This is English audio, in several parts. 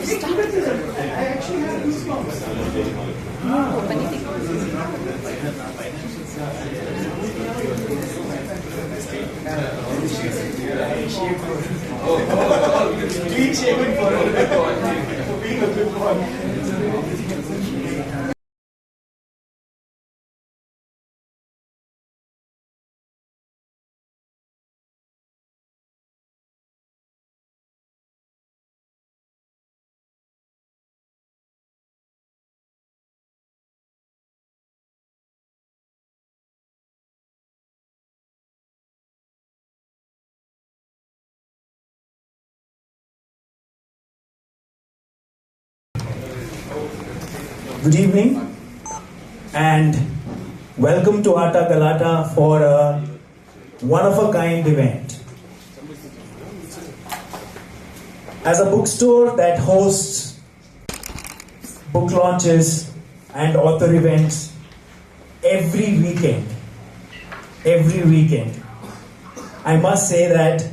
actually have goosebumps. Clean shaven for being a good boy. Good evening and welcome to Atta Galata for a one-of-a-kind event. As a bookstore that hosts book launches and author events every weekend, I must say that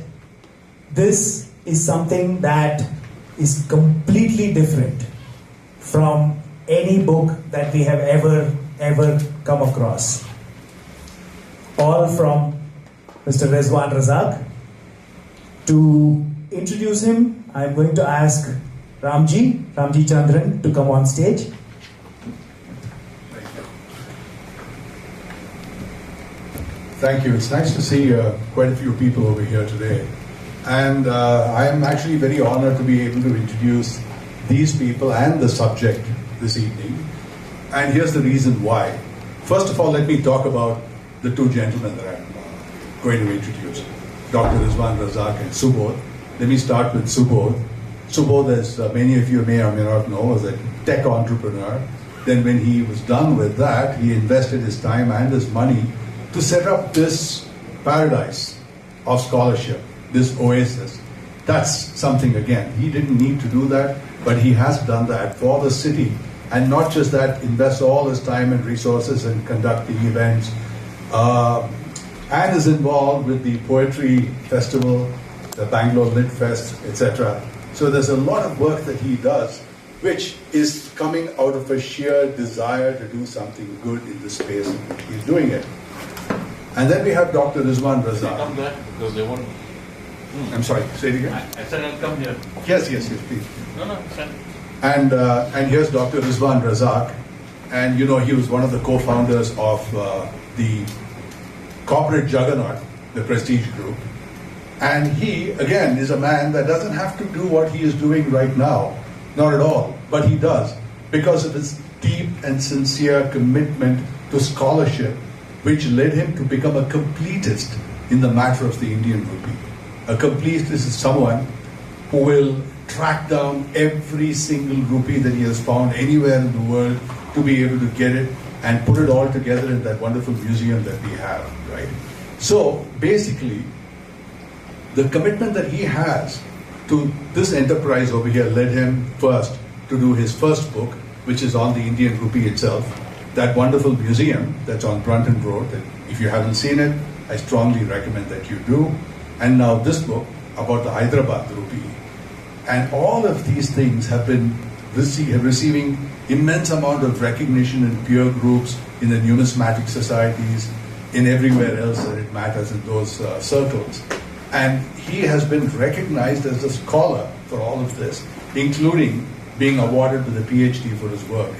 this is something that is completely different from any book that we have ever come across. All from Mr. REZWAN RAZACK. To introduce him, I'm going to ask Ramji Chandran to come on stage. Thank you. It's nice to see quite a few people over here today. And I am actually very honored to be able to introduce these people and the subject this evening. And here's the reason why. First of all, let me talk about the two gentlemen that I'm going to introduce. Dr. REZWAN RAZACK and Subodh. Let me start with Subodh. Subodh, as many of you may or may not know, was a tech entrepreneur. Then when he was done with that, he invested his time and his money to set up this paradise of scholarship, this oasis. That's something, again, he didn't need to do that, but he has done that for the city. And not just that, invests all his time and resources in conducting events, and is involved with the Poetry Festival, the Bangalore Lit Fest, etc. So there's a lot of work that he does, which is coming out of a sheer desire to do something good in the space in which he's doing it. And then we have Dr. REZWAN RAZACK. Come there because they won't. I'm sorry, say it again. I said I'll come here. Yes, please. No, send. And here's Dr. REZWAN RAZACK. And you know, he was one of the co-founders of the corporate juggernaut, the Prestige Group. And he, again, is a man that doesn't have to do what he is doing right now. Not at all. But he does. Because of his deep and sincere commitment to scholarship, which led him to become a completist in the matter of the Indian rupee. A completist is someone who will track down every single rupee that he has found anywhere in the world to be able to get it and put it all together in that wonderful museum that we have, right? So basically, the commitment that he has to this enterprise over here led him first to do his first book, which is on the Indian rupee itself, that wonderful museum that's on Brunton Road. And if you haven't seen it, I strongly recommend that you do. And now this book about the Hyderabad rupee. And all of these things have been receiving immense amount of recognition in peer groups, in the numismatic societies, in everywhere else that it matters in those circles. And he has been recognized as a scholar for all of this, including being awarded with a PhD for his work.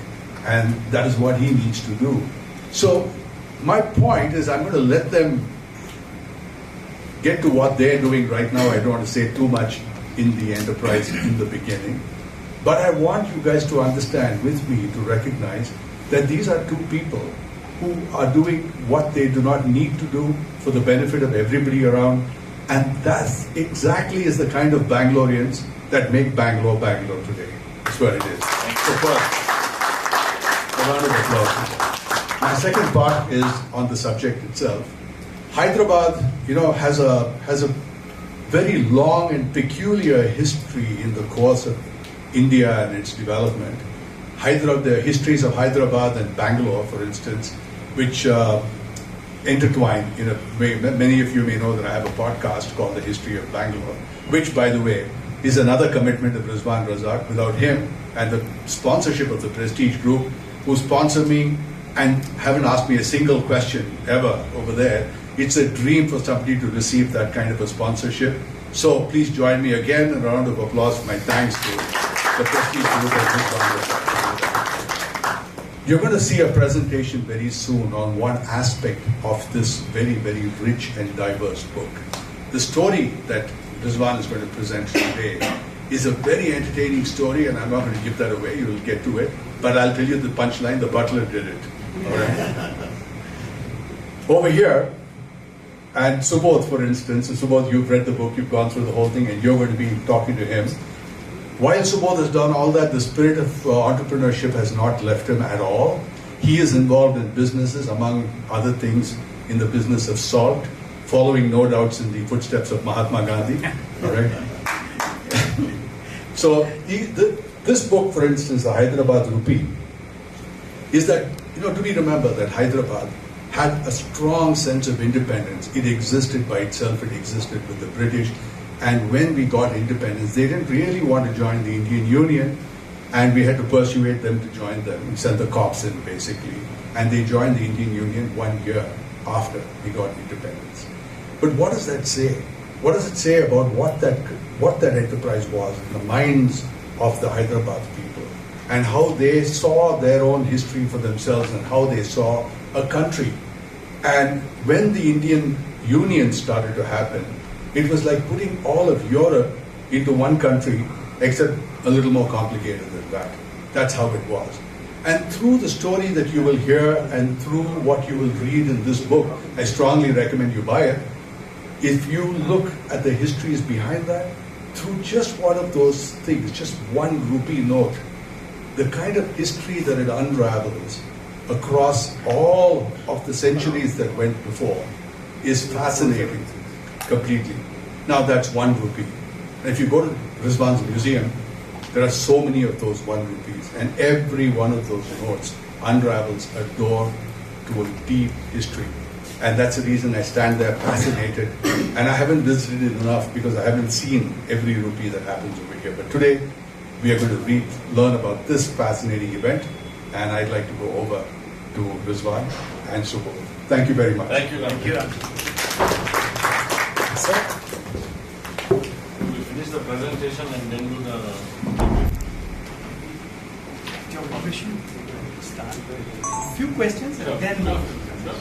And that is what he needs to do. So my point is, I'm going to let them get to what they're doing right now. I don't want to say too much in the enterprise in the beginning. But I want you guys to understand with me, to recognize that these are two people who are doing what they do not need to do for the benefit of everybody around. And that exactly is the kind of Bangaloreans that make Bangalore Bangalore today. That's what it is. So first, a round of applause. My second part is on the subject itself. Hyderabad, you know, has a very long and peculiar history in the course of India and its development. The histories of Hyderabad and Bangalore, for instance, which intertwine in a way. Many of you may know that I have a podcast called The History of Bangalore, which, by the way, is another commitment of REZWAN RAZACK. Without him and the sponsorship of the Prestige Group, who sponsor me and haven't asked me a single question ever over there, it's a dream for somebody to receive that kind of a sponsorship. So please join me again in a round of applause for my thanks to the Prestige Group and REZWAN RAZACK. You're going to see a presentation very soon on one aspect of this very, very rich and diverse book. The story that REZWAN is going to present today is a very entertaining story, and I'm not going to give that away. You'll get to it. But I'll tell you the punchline, the butler did it. All right? Over here, and Subodh, for instance, Subodh, you've read the book, you've gone through the whole thing, and you're going to be talking to him. While Subodh has done all that, the spirit of entrepreneurship has not left him at all. He is involved in businesses, among other things, in the business of salt, following no doubts in the footsteps of Mahatma Gandhi. All right? So this book, for instance, the Hyderabad Rupee, is that, do we remember that Hyderabad had a strong sense of independence. It existed by itself, it existed with the British. And when we got independence, they didn't really want to join the Indian Union, and we had to persuade them to join them. We sent the cops in, basically. And they joined the Indian Union 1 year after we got independence. But what does that say? What does it say about what that enterprise was in the minds of the Hyderabad people, and how they saw their own history for themselves, and how they saw a country? And when the Indian Union started to happen, it was like putting all of Europe into one country, except a little more complicated than that. That's how it was. And through the story that you will hear, and through what you will read in this book, I strongly recommend you buy it. If you look at the histories behind that, through just one of those things, just one rupee note, the kind of history that it unravels across all of the centuries that went before is fascinating completely. Now that's 1 rupee. And if you go to REZWAN's museum, there are so many of those 1 rupees, and every one of those notes unravels a door to a deep history. And that's the reason I stand there fascinated. And I haven't visited it enough because I haven't seen every rupee that happens over here. But today, we are going to learn about this fascinating event, and I'd like to go over to REZWAN and Subodh. Thank you very much. Thank you. Thank you. Sir? We finish the presentation and then do the... Your permission to start. A few questions and then... Sure.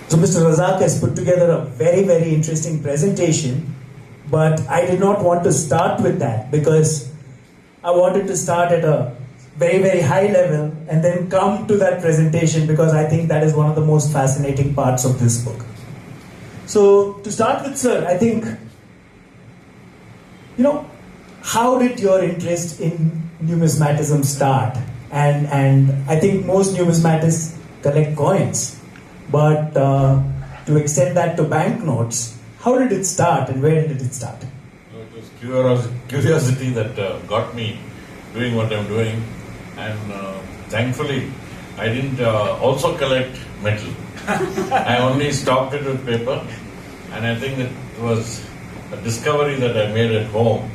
So Mr. Razak has put together a very, very interesting presentation, but I did not want to start with that because I wanted to start at a very, very high level and then come to that presentation because I think that is one of the most fascinating parts of this book. So to start with, sir, I think, how did your interest in numismatism start? And I think most numismatists collect coins, but to extend that to banknotes, how did it start and where did it start? It was curiosity that got me doing what I'm doing, and thankfully I didn't also collect metal. I only stopped it with paper, and I think it was a discovery that I made at home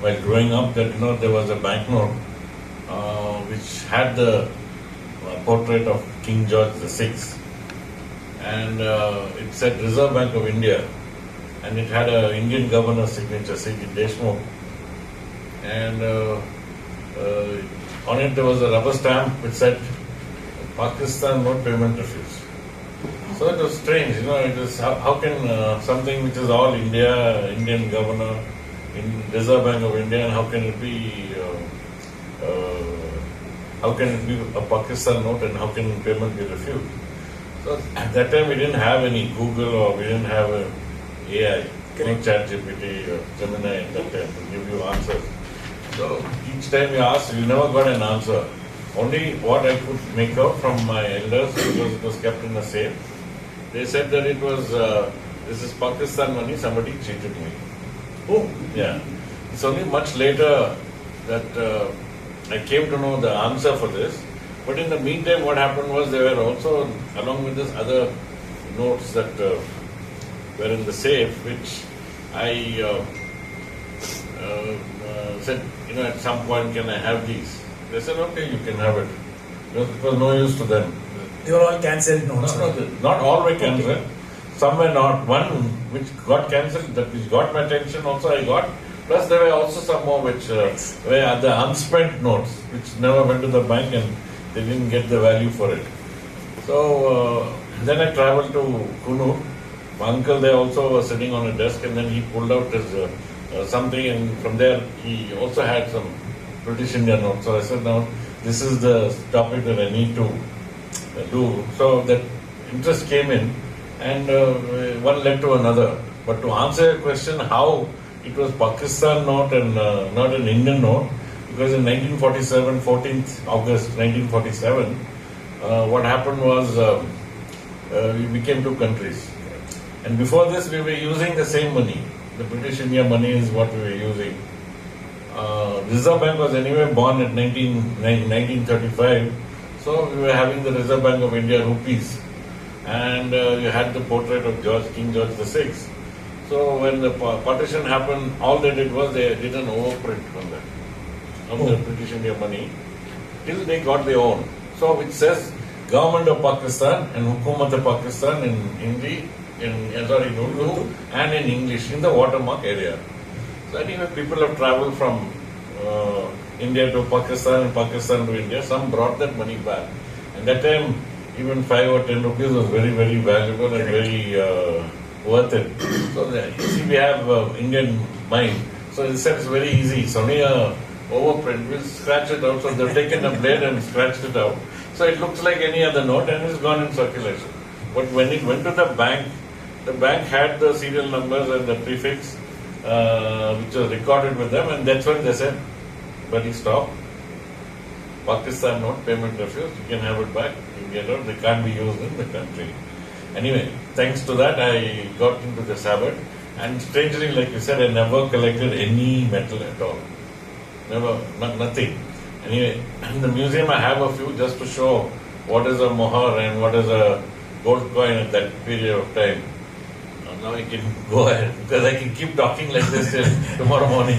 while growing up that there was a banknote which had the portrait of King George VI, and it said Reserve Bank of India, and it had an Indian governor's signature, C.T. Deshmukh, and on it there was a rubber stamp which said Pakistan no payment refused. So it was strange, it was how can something which is all India, Indian governor, in Reserve Bank of India, and how can it be a Pakistan note and how can payment be refused? So at that time we didn't have any Google or we didn't have AI, no ChatGPT or Gemini at that time to give you answers. So each time you asked, you never got an answer. Only what I could make out from my elders, because it was kept in a safe. They said that it was, this is Pakistan money, somebody cheated me. Oh, Yeah. It's only much later that I came to know the answer for this. But in the meantime, what happened was there were also, along with this, other notes that were in the safe, which I said, at some point, can I have these? They said, okay, you can have it. It was no use to them. They were all cancelled notes. Not all were cancelled. Okay. Some were not. One which got cancelled, which got my attention also I got. Plus there were also some more which were the unspent notes, which never went to the bank and they didn't get the value for it. So then I travelled to Kunur. My uncle there also was sitting on a desk, and then he pulled out his something, and from there he also had some British Indian notes. So I said, now this is the topic that I need to do. So that interest came in, and one led to another. But to answer your question, how it was Pakistan note and not an Indian note, because in 1947, 14th August 1947, what happened was we became two countries. And before this, we were using the same money. The British India money is what we were using. Reserve Bank was anyway born at 1935. So we were having the Reserve Bank of India rupees. And you had the portrait of King George VI. So when the partition happened, all they did was they did an overprint on that, of the British India money, till they got their own. So it says Government of Pakistan and Hukumat of Pakistan in Hindi, in Urdu and in English in the watermark area. So anyway, people have travelled from India to Pakistan and Pakistan to India. Some brought that money back. And that time, even 5 or 10 rupees was very, very valuable and very worth it. So you see, we have Indian mind. So they said it's very easy. It's only a overprint. We'll scratch it out. So they've taken a blade and scratched it out. So it looks like any other note and it's gone in circulation. But when it went to the bank had the serial numbers and the prefix which was recorded with them, and that's when they said, buddy, stop. Pakistan note, payment refused, you can have it back, you get out, they can't be used in the country. Anyway, thanks to that, I got into this habit, and strangely, like you said, I never collected any metal at all. Never, nothing. Anyway, in the museum I have a few just to show what is a mohar and what is a gold coin at that period of time. Now I can go ahead, because I can keep talking like this till tomorrow morning.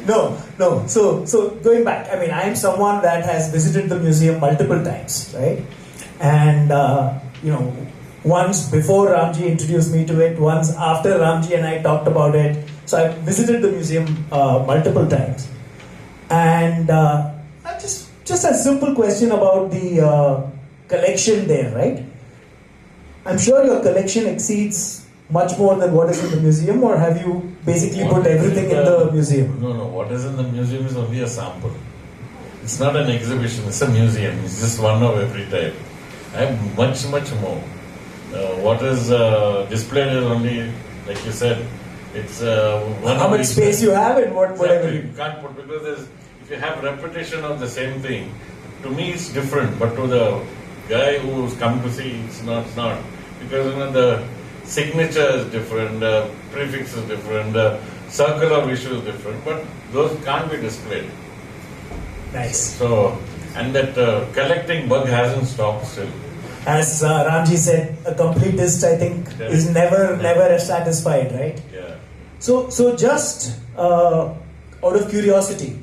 No. So going back, I mean, I am someone that has visited the museum multiple times, right? And, once before Ramji introduced me to it, once after Ramji and I talked about it. So I visited the museum multiple times. And just a simple question about the collection there, right? I'm sure your collection exceeds much more than what is in the museum, or have you basically put everything in the museum? No, what is in the museum is only a sample. It's not an exhibition, it's a museum. It's just one of every type. I have much more. What is displayed is only, like you said, it's one. How much space you have and whatever. You can't put, because if you have repetition of the same thing, to me it's different, but to the guy who's come to see, it's not. Because the signature is different, the prefix is different, the circular issue is different, but those can't be displayed. Nice. So, and that collecting bug hasn't stopped still. As Ramji said, a completist, I think, is never satisfied, right? Yeah. So just out of curiosity,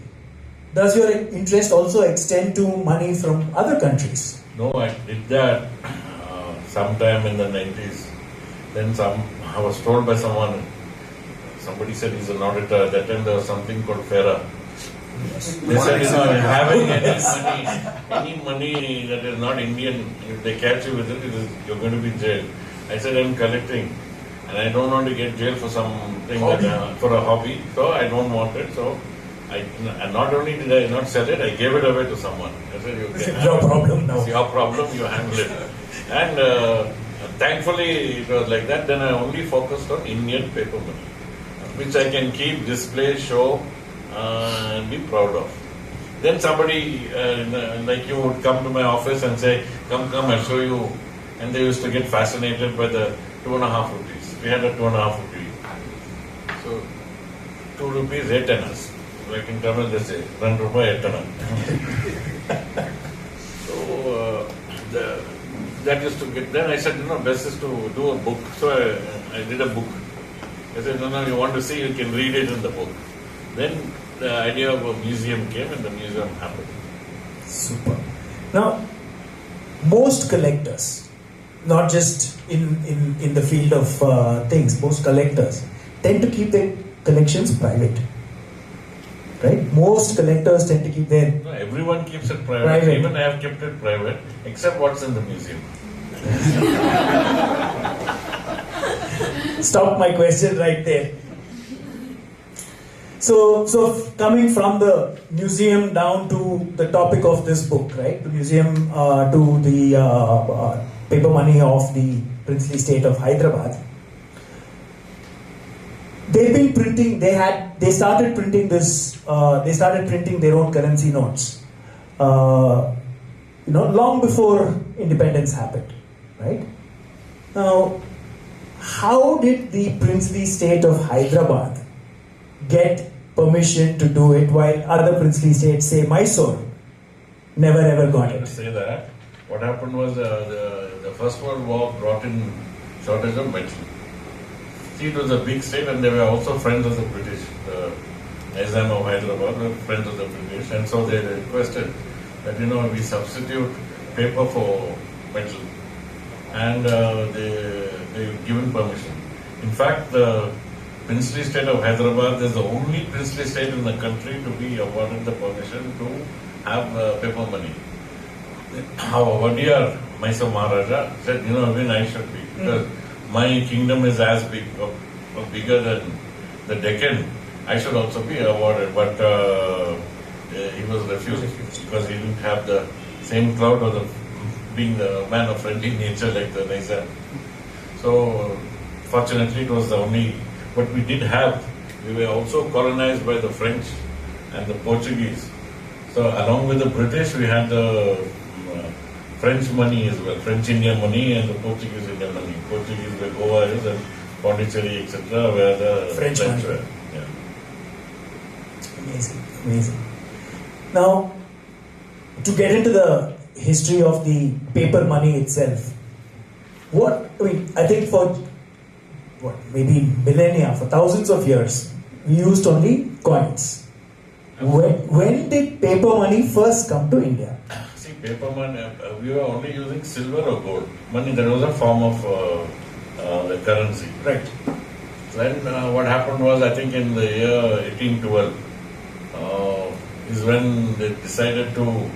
does your interest also extend to money from other countries? No, I did that sometime in the 90s. Then I was told by somebody said he's an auditor. At that time there was something called FERA. They said, having any money that is not Indian, if they catch you with it, you're going to be jailed. I said, I'm collecting, and I don't want to get jailed for something for a hobby, so I don't want it. So and not only did I not sell it, I gave it away to someone. I said, it's your problem now. It's your problem, you handle it. And thankfully it was like that. Then I only focused on Indian paper money, which I can keep, display, show, and be proud of. Then somebody like you would come to my office and say, come, I'll show you. And they used to get fascinated by the 2.5 rupees. We had a 2.5 rupee. So 2 rupees, 8 annas. like in Tamil they say, "Ran rupai ettana." So that used to get. Then I said, best is to do a book. So I did a book. I said, no, you want to see, you can read it in the book. Then the idea of a museum came, and the museum happened. Super. Now, most collectors, not just in the field of things, most collectors tend to keep their collections private. Right? Most collectors tend to keep their... No, everyone keeps it private. Even I have kept it private, except what's in the museum. Stop my question right there. So coming from the museum down to the topic of this book, right? The museum to the paper money of the princely state of Hyderabad. They've been printing. They started printing this. They started printing their own currency notes. Long before independence happened, right? Now, how did the princely state of Hyderabad get permission to do it while other princely states, say Mysore, never ever got it? To say that, what happened was the First World War brought in shortage of metal. See, it was a big state, and they were also friends of the British. The Nizam of Hyderabad were friends of the British, and so they requested that we substitute paper for metal, and they've given permission. In fact, the princely state of Hyderabad is the only princely state in the country to be awarded the permission to have paper money. Our Vadiyar, Mysore Maharaja, said, even I should be, because my kingdom is as big or bigger than the Deccan. I should also be awarded, but he was refused because he didn't have the same clout of being the man of friendly nature like the Nizam. So, fortunately, it was the only. But we did have. We were also colonized by the French and the Portuguese. So, along with the British, we had the French money as well, French India money and the Portuguese India money. Portuguese where Goa is and Pondicherry, etc., where the French were. Yeah. Amazing. Now, to get into the history of the paper money itself, I think for maybe millennia, for thousands of years, we used only coins. When did paper money first come to India? See, paper money, we were only using silver or gold. Money, that was a form of the currency. Right. Then what happened was, I think in the year 1812, is when they decided to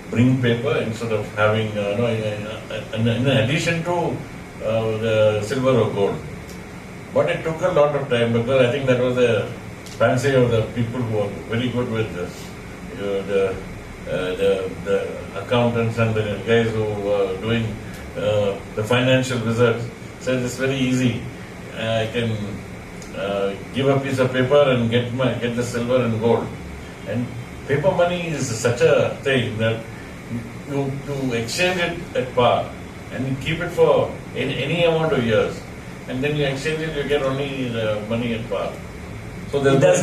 bring paper instead of having, in addition to the silver or gold. But it took a lot of time because I think that was the fancy of the people who were very good with this. The accountants and the guys who were doing the financial research said it's very easy. I can give a piece of paper and get the silver and gold. And paper money is such a thing that you exchange it at par and you keep it for any amount of years. And then you exchange it, you get only the money at par. So there's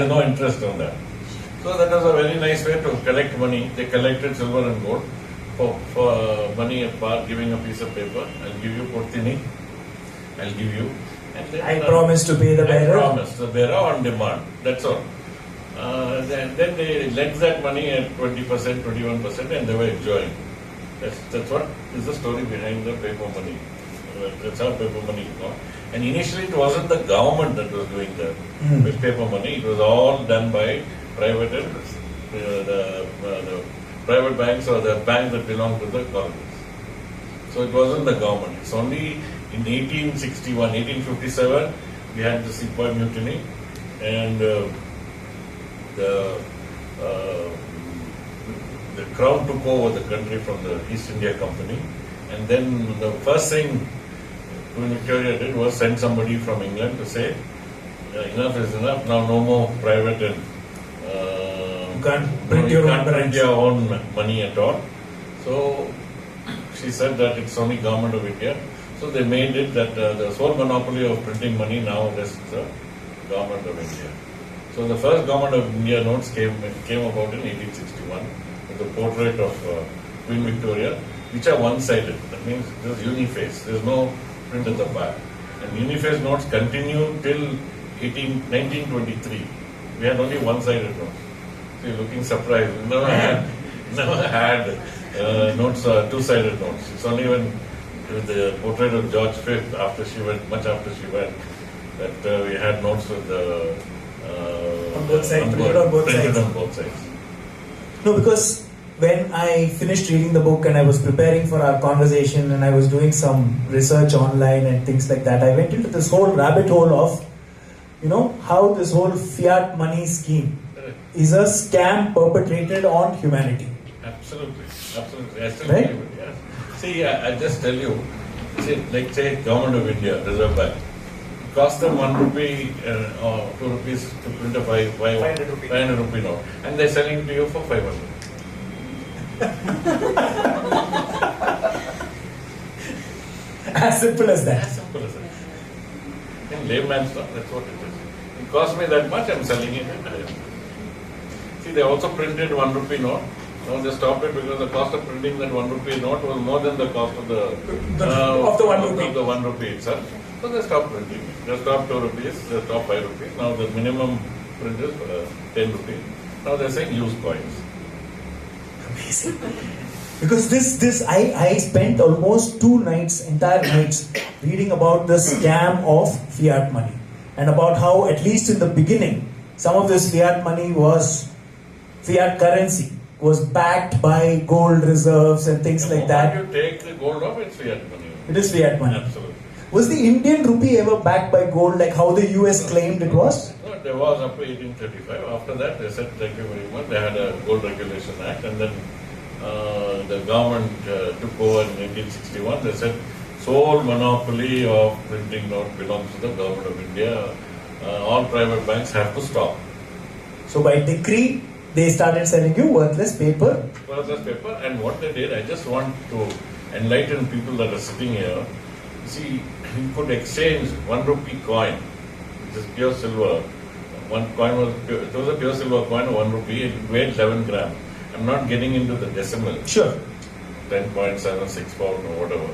no interest on that. So that was a very nice way to collect money. They collected silver and gold for money at par, giving a piece of paper. I'll give you Portini. I'll give you. And then, I promise to pay the bearer. I promise the bearer on demand. That's all. Then they lent that money at 20%, 21%, and they were enjoying. That's what is the story behind the paper money. That's how paper money got. And initially it wasn't the government that was doing that with paper money. It was all done by private the private banks or the banks that belong to the colonies. So it wasn't the government. It's only in 1861, 1857, we had the Sepoy Mutiny, and the Crown took over the country from the East India Company, and then the first thing Queen Victoria did was send somebody from England to say, enough is enough, now no more private and you can't print your own money at all. So she said that it's only government of India. So they made it that the sole monopoly of printing money now rests the government of India. So the first government of India notes came about in 1861 with the portrait of Queen Victoria, which are one-sided. That means there's uniface. There's no print at the back. And uniface notes continue till 1923. We had only one-sided notes. So you're looking surprised. We never had notes, two-sided notes. It's only when with the portrait of George V, much after she went, that we had notes with the on both sides, printed on both sides. No, because when I finished reading the book and I was preparing for our conversation and I was doing some research online and things like that, I went into this whole rabbit hole of, how this whole fiat money scheme is a scam perpetrated on humanity. Absolutely. I still Right? believe it, yes. See, I just tell you, say Government of India, Reserve Bank, it cost them 1 rupee or 2 rupees to print a 500 rupee note, and they're selling it to you for 500. As simple as that. As simple as that. In layman's terms, that's what it is. It cost me that much, I'm selling it. See, they also printed 1 rupee note. Now they stopped it because the cost of printing that 1 rupee note was more than the cost of the 1 rupee. Of the 1 rupee itself. So they stopped printing it. They stopped 2 rupees, they stopped 5 rupees. Now the minimum print is 10 rupees. Now they're saying use coins. Amazing. Because I spent almost 2 entire nights, reading about the scam of fiat money. And about how, at least in the beginning, some of this fiat money fiat currency was backed by gold reserves and things like that. When you take the gold off, it's fiat money. It is fiat money. Absolutely. Was the Indian rupee ever backed by gold like how the US claimed it was? No, there was up to 1835. After that, they said, thank you very much. They had a Gold Regulation Act, and then the government took over in 1861. They said, sole monopoly of printing note belongs to the government of India. All private banks have to stop. So by decree, they started selling you worthless paper. Worthless paper, and what they did, I just want to enlighten people that are sitting here. See, you could exchange 1 rupee coin, which is pure silver. It was a pure silver coin of 1 rupee. It weighed 11 grams. I'm not getting into the decimal. Sure. 10.764 or whatever.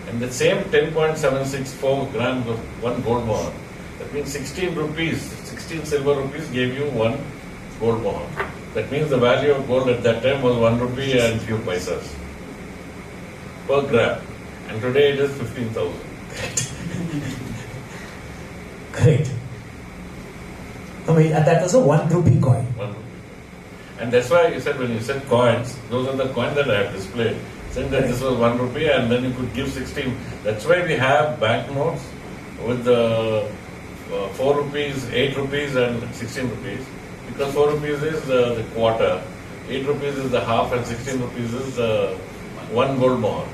And the same 10.764 grams of 1 gold mohur. That means 16 silver rupees gave you 1 gold mohur. That means the value of gold at that time was 1 rupee and few paisas per gram. And today it is 15,000. Great. I mean, that was a 1 rupee coin. 1 rupee. And that's why you said, when you said coins, those are the coins that I have displayed. Saying that this was 1 rupee and then you could give 16. That's why we have banknotes with the 4 rupees, 8 rupees and 16 rupees. Because 4 rupees is the quarter, 8 rupees is the half and 16 rupees is 1 gold mohur.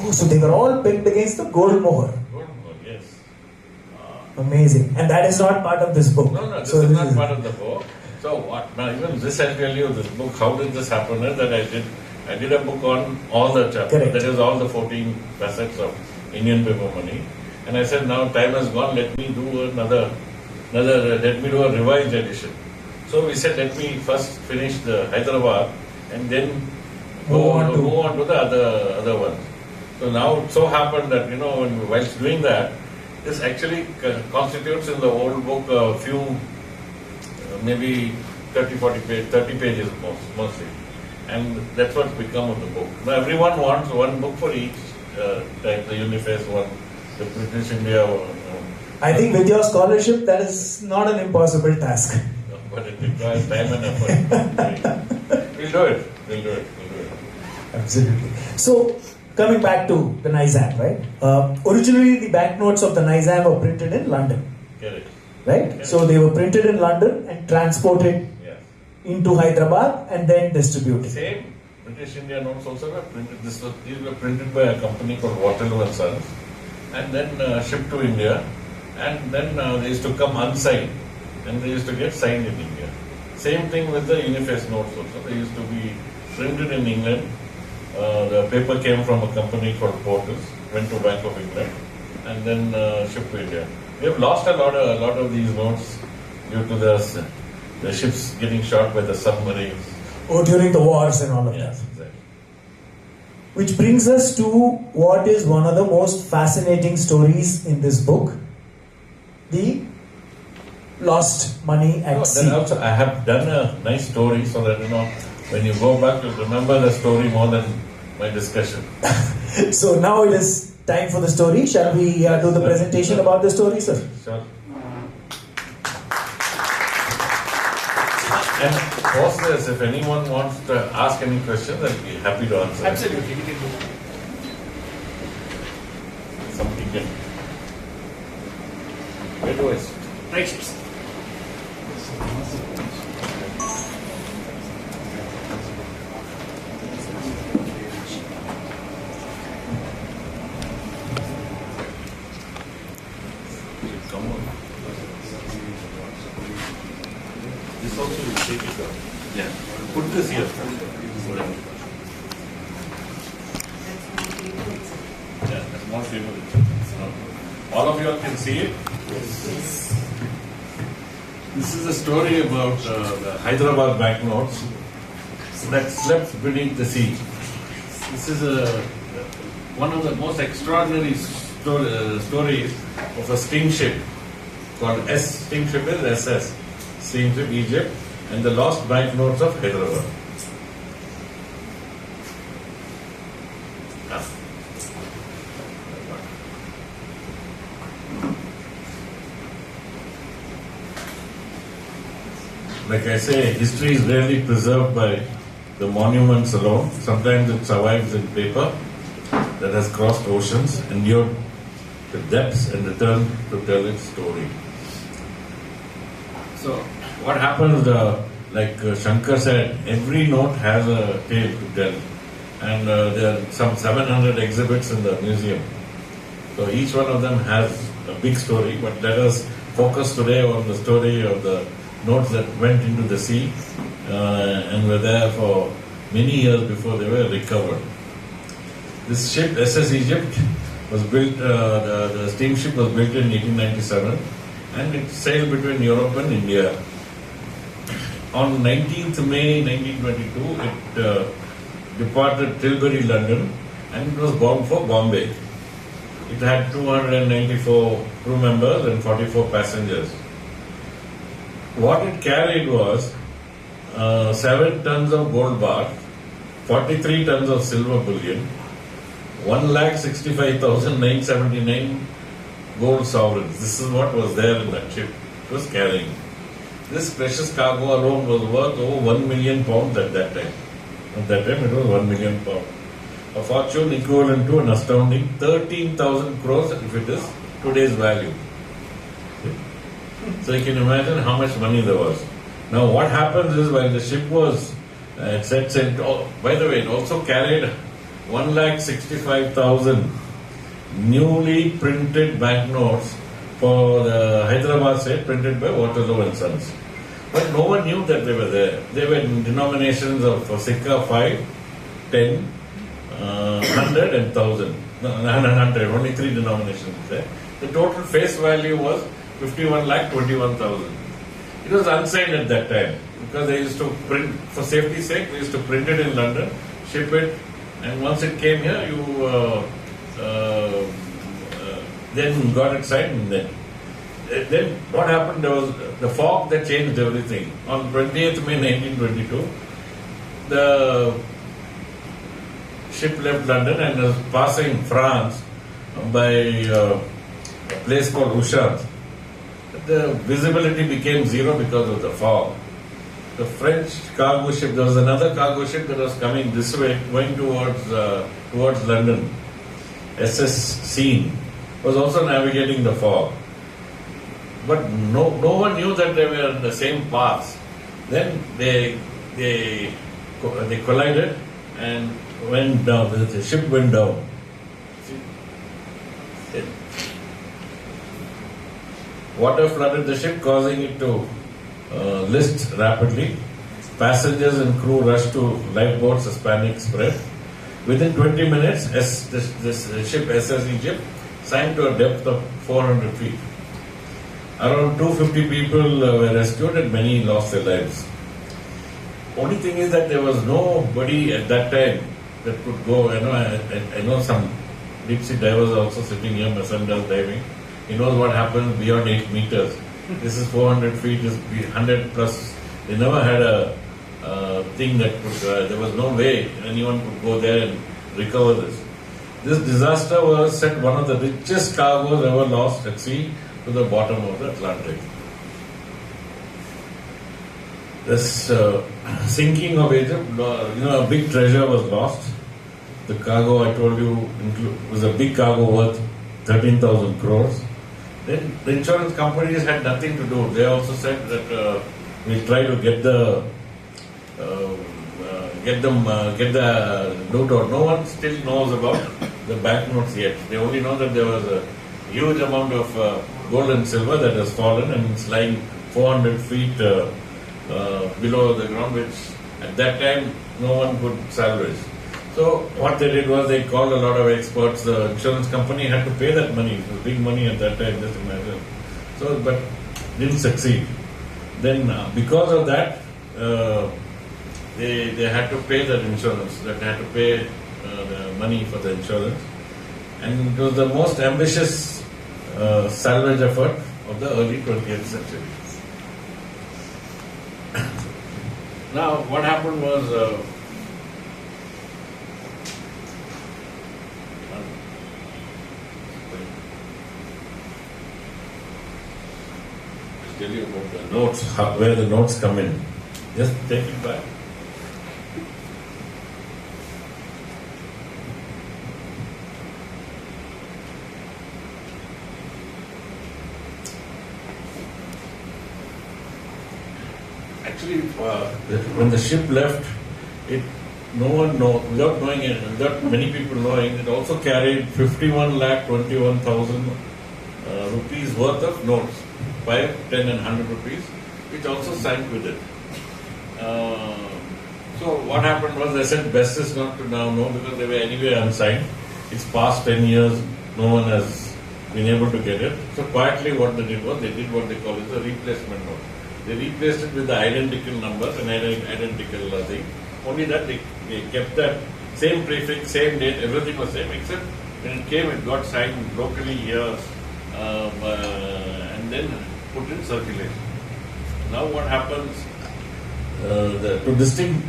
Oh, so they were all pegged against the gold mohur. Gold mohur, yes. Amazing. And that is not part of this book. No, this is not part of the book. So what? Now even this I tell you, this book, how did this happen is that I did a book on all the chapters. Correct. That is all the 14 facets of Indian paper money. And I said, now time has gone, let me do let me do a revised edition. So we said, let me first finish the Hyderabad and then move on to the other ones. So now it so happened that, whilst doing that, this actually constitutes in the old book a few, maybe 30 pages mostly. And that's what's become of the book. Now everyone wants one book for each type, the Uniface one, the British India one. I think with your scholarship, that is not an impossible task. But it requires time and effort. We'll do it. Absolutely. So, coming back to the Nizam, right? Originally, the banknotes of the Nizam were printed in London. Correct. Right? Correct. So, they were printed in London and transported into Hyderabad and then distributed. Same British India notes also were printed. These were printed by a company called Waterloo and Sons, and then shipped to India. And then they used to come unsigned, and they used to get signed in India. Same thing with the Uniface notes also. They used to be printed in England. The paper came from a company called Portus, went to Bank of England, and then shipped to India. We have lost a lot of these notes due to the ships getting shot by the submarines. Or during the wars and all of Yes, that. exactly. Which brings us to what is one of the most fascinating stories in this book, the lost money at sea. Then also I have done a nice story so that when you go back you'll remember the story more than my discussion. So now it is time for the story. Shall we do the presentation about the story, sir? Sure. And pause this, if anyone wants to ask any questions, I'll be happy to answer. Absolutely, we can do that. Somebody can. Where do I sit? Right, sir. Come on. This also will take it down. Yeah. Put this here. Yeah, that's more favorite. All of you all can see it? This is a story about the Hyderabad banknotes that slept beneath the sea. This is one of the most extraordinary stories of a steamship called steamship is SS, steamship Egypt, and the lost banknotes of Hyderabad. Like I say, history is rarely preserved by the monuments alone. Sometimes it survives in paper that has crossed oceans, endured the depths, and returned to tell its story. So, what happens, like Shankar said, every note has a tale to tell. And there are some 700 exhibits in the museum. So, each one of them has a big story, but let us focus today on the story of the notes that went into the sea and were there for many years before they were recovered. This ship, SS Egypt, was built, the steamship was built in 1897 and it sailed between Europe and India. On 19th May 1922, it departed Tilbury, London, and it was bound for Bombay. It had 294 crew members and 44 passengers. What it carried was 7 tons of gold bar, 43 tons of silver bullion, 1,65,979 gold sovereigns. This is what was there in that ship. It was carrying. This precious cargo alone was worth over 1 million pounds at that time. At that time it was 1 million pounds. A fortune equivalent to an astounding 13,000 crores if it is today's value. So you can imagine how much money there was. Now what happens is while the ship was by the way, it also carried 1,65,000 newly printed banknotes for the Hyderabad state, printed by Waterloo and Sons. But no one knew that they were there. They were in denominations of Sikka 5, 10, 100 and 1,000. No, 100, only 3 denominations there. The total face value was 51,21,000. It was unsigned at that time because they used to print, for safety's sake, they used to print it in London, ship it, and once it came here, you then got it signed. And then what happened? There was the fog that changed everything. On 20th May 1922, the ship left London and was passing France by a place called Ushant. The visibility became zero because of the fog. The French cargo ship, there was another cargo ship that was coming this way, going towards London. SS Scene was also navigating the fog. But no one knew that they were in the same path. Then they collided and went down. The ship went down. Water flooded the ship, causing it to list rapidly. Passengers and crew rushed to lifeboats as panic spread. Within 20 minutes, this ship SS Egypt sank to a depth of 400 feet. Around 250 people were rescued and many lost their lives. Only thing is that there was nobody at that time that could go. I know some deep sea divers also sitting here. My son does diving. He knows what happens beyond 8 meters. This is 400 feet, is 100 plus. They never had a thing that could. There was no way anyone could go there and recover this. This disaster was set one of the richest cargoes ever lost at sea to the bottom of the Atlantic. This sinking of Egypt, a big treasure was lost. The cargo, I told you, was a big cargo worth 13,000 crores. Then the insurance companies had nothing to do. They also said that we'll try to get the loot out. No one still knows about the banknotes yet. They only know that there was a huge amount of gold and silver that has fallen and it's lying 400 feet below the ground, which at that time no one could salvage. So what they did was they called a lot of experts. The insurance company had to pay that money. It was big money at that time, just imagine. So, but didn't succeed. Then because of that, they had to pay that insurance. They had to pay the money for the insurance. And it was the most ambitious salvage effort of the early 20th century. Now, what happened was tell you about the notes, where the notes come in. Just take it back. Actually, when the ship left, no one without knowing it, without many people knowing, it also carried 51,21,000 rupees worth of notes. 5, 10 and 100 rupees, which also sank with it. So what happened was, I said best is not to now know because they were anyway unsigned. It's past 10 years, no one has been able to get it. So quietly what they did was, they did what they call it a replacement note. They replaced it with the identical numbers and identical thing. Only that they kept that same prefix, same date, everything was same, except when it came, it got signed locally here and then put in circulation. Now what happens, to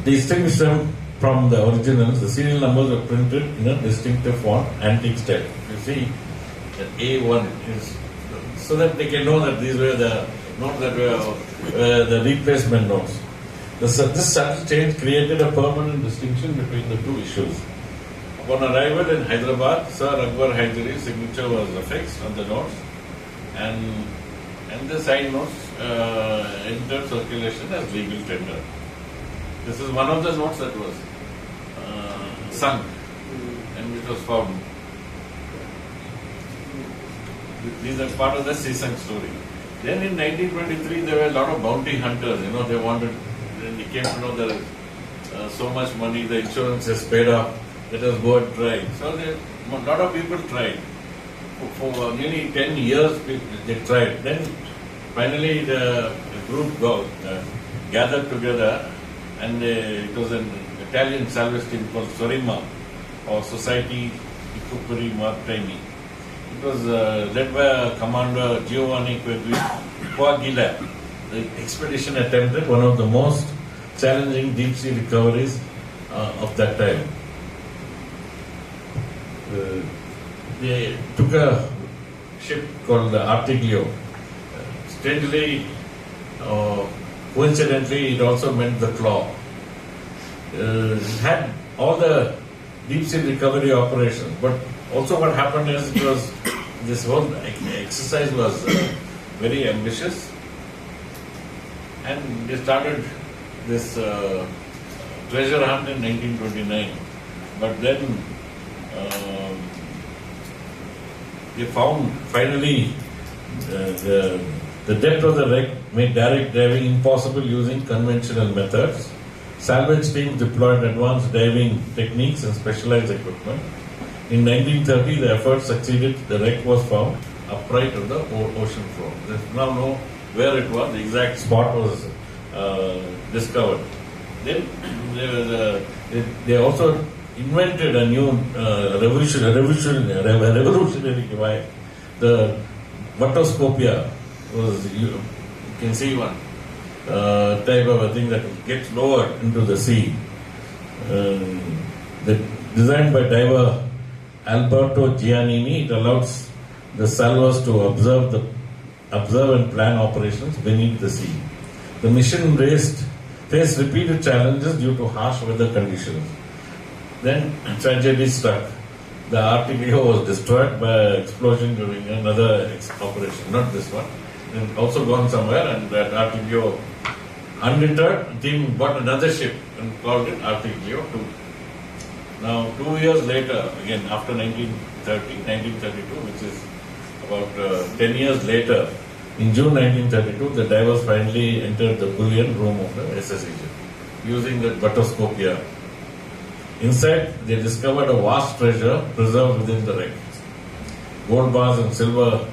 distinguish them from the originals, the serial numbers were printed in a distinctive font, antique style. You see, the A1 is, so that they can know that these were the notes that were the replacement notes. This subtle change created a permanent distinction between the two issues. Upon arrival in Hyderabad, Sir Akbar Haidari's signature was affixed on the notes, and the signed notes entered circulation as legal tender. This is one of the notes that was sunk and which was found. These are part of the sea sunk story. Then in 1923, there were a lot of bounty hunters. They wanted. Then they came to know there is so much money, the insurance is paid up. Let us go and try. So a lot of people tried. For nearly 10 years, they tried. Then finally, the group gathered together, and it was an Italian salvage team called Sorima, or Society Icupuri Maritimi. It was led by Commander Giovanni Quaglila. The expedition attempted one of the most challenging deep sea recoveries of that time. They took a ship called the Artiglio. Strangely, coincidentally, it also meant the Claw. It had all the deep sea recovery operations, but also what happened is this whole exercise was very ambitious, and they started this treasure hunt in 1929. But then they found finally the depth of the wreck made direct diving impossible using conventional methods. Salvage teams deployed advanced diving techniques and specialized equipment. In 1930, the effort succeeded. The wreck was found upright of the ocean floor. There's now know where it was. The exact spot was discovered. Then they also invented a new revolutionary device. The Vatoscopia was, you can see one type of a thing that gets lowered into the sea. Designed by diver Alberto Giannini, it allows the salvors to observe and plan operations beneath the sea. The mission faced repeated challenges due to harsh weather conditions. Then tragedy struck. The Artiglio was destroyed by explosion during another operation, not this one. And also gone somewhere, and that Artiglio, undeterred, the team bought another ship and called it Artiglio 2. Now, 2 years later, again after 1932, which is about 10 years later, in June 1932, the divers finally entered the bullion room of the SS Egypt using the Vatoscopia. Inside, they discovered a vast treasure preserved within the wreck. Gold bars and silver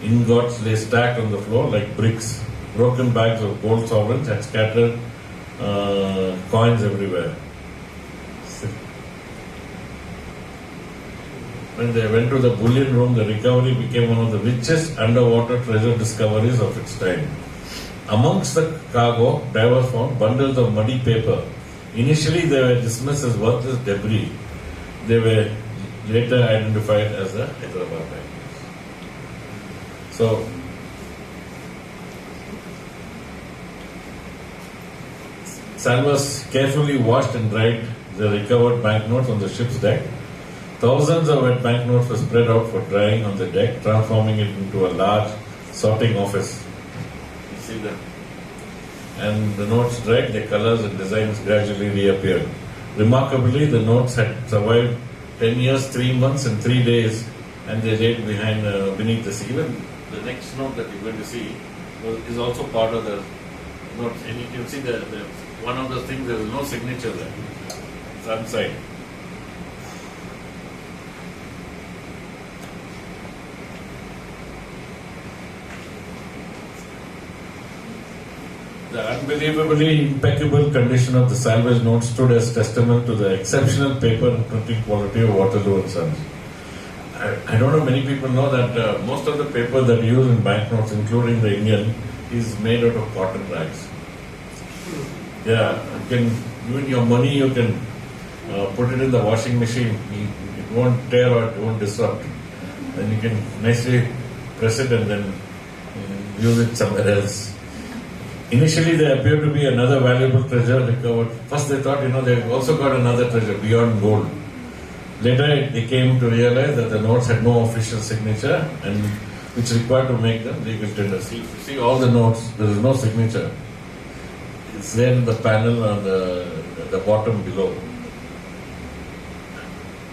ingots lay stacked on the floor like bricks. Broken bags of gold sovereigns had scattered coins everywhere. When they went to the bullion room, the recovery became one of the richest underwater treasure discoveries of its time. Amongst the cargo, divers found bundles of muddy paper. Initially, they were dismissed as worthless debris. They were later identified as the Hyderabad banknotes. So, salvors carefully washed and dried the recovered banknotes on the ship's deck. Thousands of wet banknotes were spread out for drying on the deck, transforming it into a large sorting office. You see that? And the notes dried, their colors and designs gradually reappeared. Remarkably, the notes had survived 10 years, 3 months and 3 days, and they laid beneath the sea. Even the next note that you're going to see is also part of the notes. And you can see the one of the things, there is no signature there. It's unsigned. The unbelievably impeccable condition of the salvage notes stood as testament to the exceptional paper and printing quality of Waterloo and Sons. I don't know, many people know that most of the paper that you use in banknotes, including the Indian, is made out of cotton rags. Yeah, you can, even your money, you can put it in the washing machine. It won't tear or it won't disrupt. Then you can nicely press it and then use it somewhere else. Initially, there appeared to be another valuable treasure recovered. First, they thought, they've also got another treasure beyond gold. Later, they came to realize that the notes had no official signature, and which required to make them legal tender. See all the notes, there is no signature. It's there in the panel on the bottom below.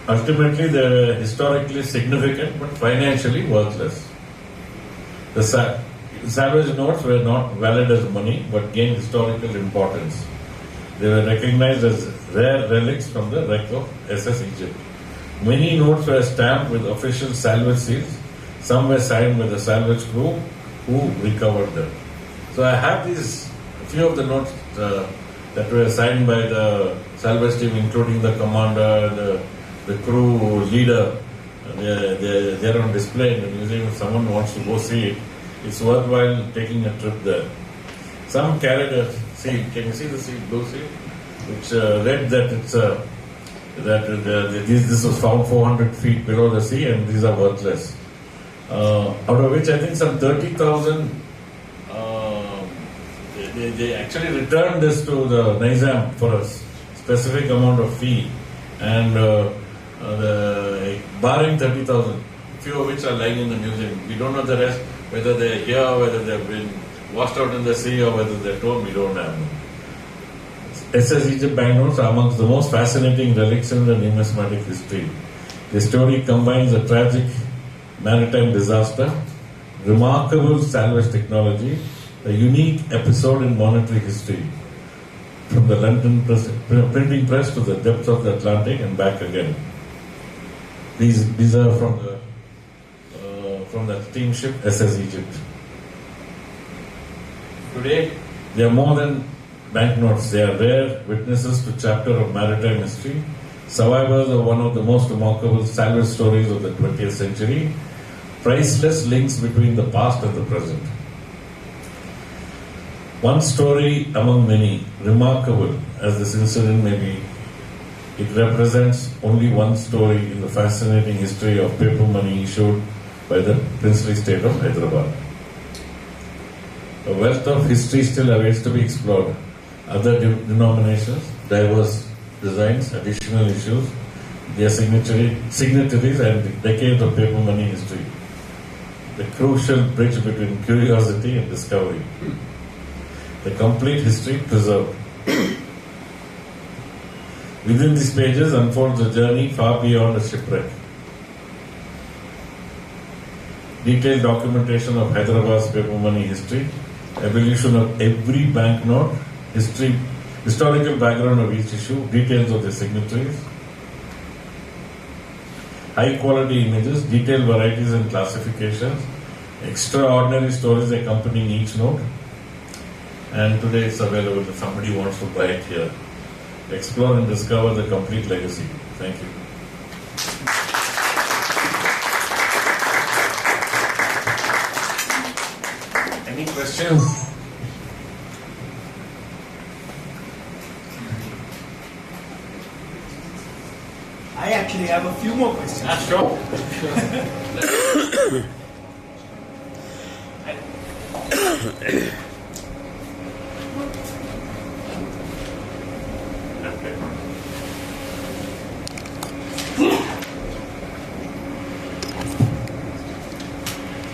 Ultimately, they were historically significant, but financially worthless. The salvage notes were not valid as money, but gained historical importance. They were recognized as rare relics from the wreck of SS Egypt. Many notes were stamped with official salvage seals. Some were signed by the salvage crew who recovered them. So I have a few of the notes that were signed by the salvage team, including the commander, the crew leader. They're on display in the museum. If someone wants to go see it, it's worthwhile taking a trip there. Some carried a seal. Can you see the seal, blue seal? Which read that it's this was found 400 feet below the sea, and these are worthless. Out of which I think some 30,000. They actually returned this to the Nizam for a specific amount of fee, and barring 30,000, few of which are lying in the museum. We don't know the rest, whether they're here, whether they've been washed out in the sea, or whether they're torn. We don't have them. SS Egypt banknotes are amongst the most fascinating relics in the numismatic history. The story combines a tragic maritime disaster, remarkable salvage technology, a unique episode in monetary history, from the London printing press to the depths of the Atlantic and back again. These are from from the steamship SS Egypt. Today, they are more than banknotes. They are rare witnesses to chapter of maritime history, survivors of one of the most remarkable salvage stories of the 20th century, priceless links between the past and the present. One story among many, remarkable as this incident may be, it represents only one story in the fascinating history of paper money issued by the princely state of Hyderabad. A wealth of history still awaits to be explored. Other denominations, diverse designs, additional issues, their signatories and decades of paper money history. The crucial bridge between curiosity and discovery. The complete history preserved. Within these pages unfolds a journey far beyond a shipwreck. Detailed documentation of Hyderabad's paper money history, evolution of every banknote, historical background of each issue, details of the signatories, high quality images, detailed varieties and classifications, extraordinary stories accompanying each note. And today it's available if somebody wants to buy it here. Explore and discover the complete legacy. Thank you. Any questions? I actually have a few more questions. Sure.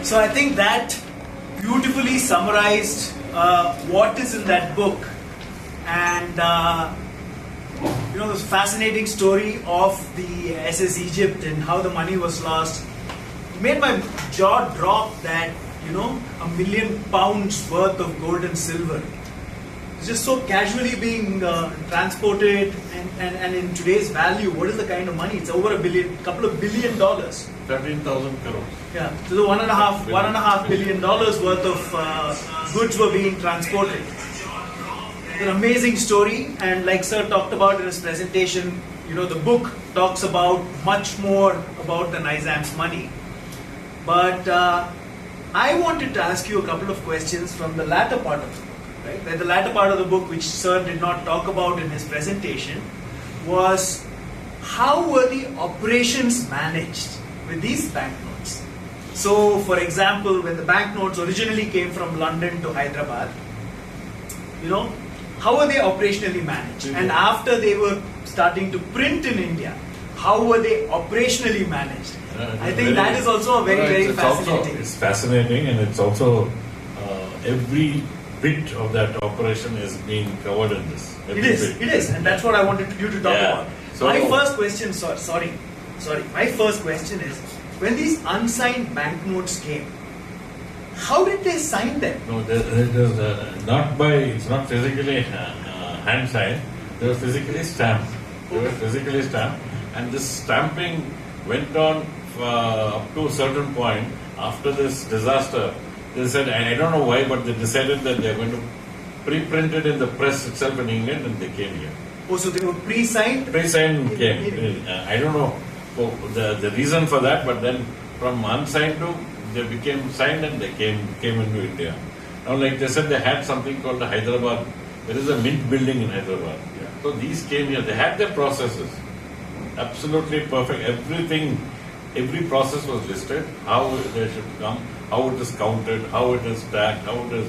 So I think that beautifully summarized what is in that book, and this fascinating story of the SS Egypt and how the money was lost. It made my jaw drop that £1 million worth of gold and silver is just so casually being transported, and in today's value, what is the kind of money? It's over couple of $1 billion. 13,000 crores. Yeah, so the $1.5 billion worth of goods were being transported. It's an amazing story, and like Sir talked about in his presentation, the book talks about much more about the Nizam's money. But I wanted to ask you a couple of questions from the latter part of the book. Right? The latter part of the book, which Sir did not talk about in his presentation, was how were the operations managed with these banknotes? So, for example, when the banknotes originally came from London to Hyderabad, how were they operationally managed? And after they were starting to print in India, how were they operationally managed? I think that is also a very fascinating. It's fascinating, and it's also every bit of that operation is being covered in this. It is, and that's what I wanted you to talk about. So, my first question, sorry. My first question is, when these unsigned banknotes came, how did they sign them? No, it is it's not physically hand signed. They were physically stamped. And this stamping went on up to a certain point. After this disaster, they said, I don't know why, but they decided that they are going to pre-print it in the press itself in England, and they came here. Oh, so they were pre-signed? Pre-signed came. I don't know the reason for that, but then from unsigned to they became signed, and they came into India. Now, like they said, they had something called the Hyderabad. There is a mint building in Hyderabad. Yeah. So these came here. They had their processes. Absolutely perfect. Every process was listed. How they should come, how it is counted, how it is tagged, how it is